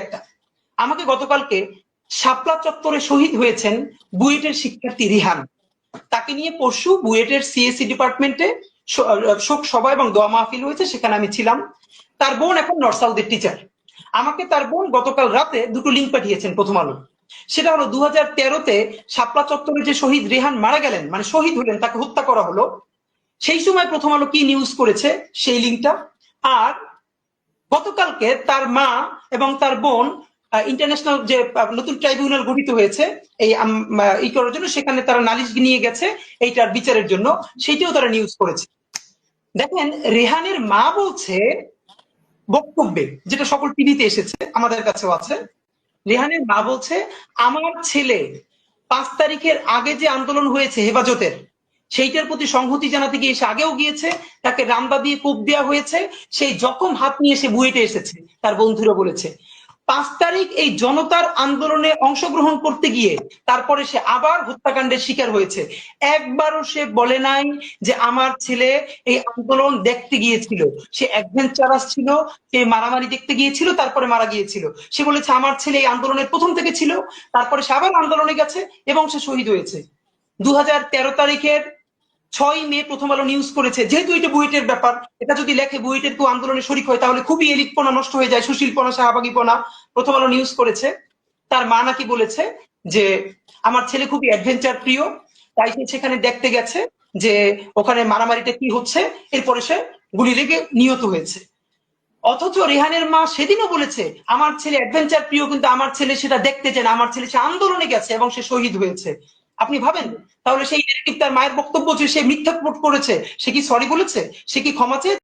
একটা। আমাকে গতকালকে শাপলা চত্বরে শহীদ হয়েছেন বুয়েটের শিক্ষার্থী রিহান, তাকে নিয়ে পরশু বুয়েটের সিএসসি ডিপার্টমেন্টে শোক সভা এবং দোয়া মাহফিল হয়েছে, সেখানে আমি ছিলাম। তার বোন এখন নর্থ সাউথের টিচার। আমাকে তার বোন গতকাল রাতে দুটো লিঙ্ক পাঠিয়েছেন প্রথম আলো। সেটা হলো 2013-তে শাপলা চত্বরে যে শহীদ রেহান মারা গেলেন, মানে শহীদ হলেন, তাকে হত্যা করা হলো, সেই সময় প্রথম আলো কি নিউজ করেছে সেই লিঙ্কটা। আর গতকালকে তার মা এবং তার বোন ইন্টারন্যাশনাল যে নতুন ট্রাইব্যুনাল গঠিত হয়েছে এই ই করার জন্য, সেখানে তারা নালিশ নিয়ে গেছে এইটার বিচারের জন্য, সেইটাও তারা নিউজ করেছে। দেখেন, রেহানের মা বলছে বক্তব্যে, যেটা সকল টিভিতে এসেছে, আমাদের কাছেও আছে, রেহানের মা বলছে আমার ছেলে 5 তারিখের আগে যে আন্দোলন হয়েছে হেফাজতের, সেইটার প্রতি সংহতি জানাতে গিয়ে সে আগেও গিয়েছে, তাকে রামদা দিয়ে কোপ দেওয়া হয়েছে, সেই জখম হাত নিয়ে সে বুয়েটে এসেছে, তার বন্ধুরা বলেছে। 5 তারিখ এই জনতার আন্দোলনে অংশগ্রহণ করতে গিয়ে তারপরে সে আবার হত্যাকাণ্ডের শিকার হয়েছে। একবারও সে বলে নাই যে আমার ছেলে এই আন্দোলন দেখতে গিয়েছিল, সে অ্যাডভেঞ্চারাস ছিল, সে মারামারি দেখতে গিয়েছিল, তারপরে মারা গিয়েছিল। সে বলেছে আমার ছেলে এই আন্দোলনের প্রথম থেকে ছিল, তারপরে সে আবার আন্দোলনে গেছে এবং সে শহীদ হয়েছে। 2013 তারিখের 6 মে প্রথম আলো নিউজ করেছে, যেহেতু এটা বুয়েটের ব্যাপার, এটা যদি লেখে বুয়েটের কেউ আন্দোলনে শরিক হয় তাহলে খুবই এলিটপনা নষ্ট হয়ে যায়, সুশীলপনা, শাহবাগীপনা। প্রথম আলো নিউজ করেছে, তার মা নাকি বলেছে যে আমার ছেলে খুবই অ্যাডভেঞ্চার প্রিয়, তাই সে সেখানে দেখতে গেছে যে ওখানে মারামারিটা কি হচ্ছে, এরপরে সে গুলি লেগে নিহত হয়েছে। অথচ রেহানের মা সেদিনও বলেছে আমার ছেলে অ্যাডভেঞ্চার প্রিয়, কিন্তু আমার ছেলে সেটা দেখতে চায় না, আমার ছেলে সে আন্দোলনে গেছে এবং সে শহীদ হয়েছে। আপনি ভাবেন, তাহলে সেই নেগেটিভ তার মায়ের বক্তব্য যে সে মিথ্যা করেছে, সে কি সরি বলেছে, সে কি ক্ষমা চেয়ে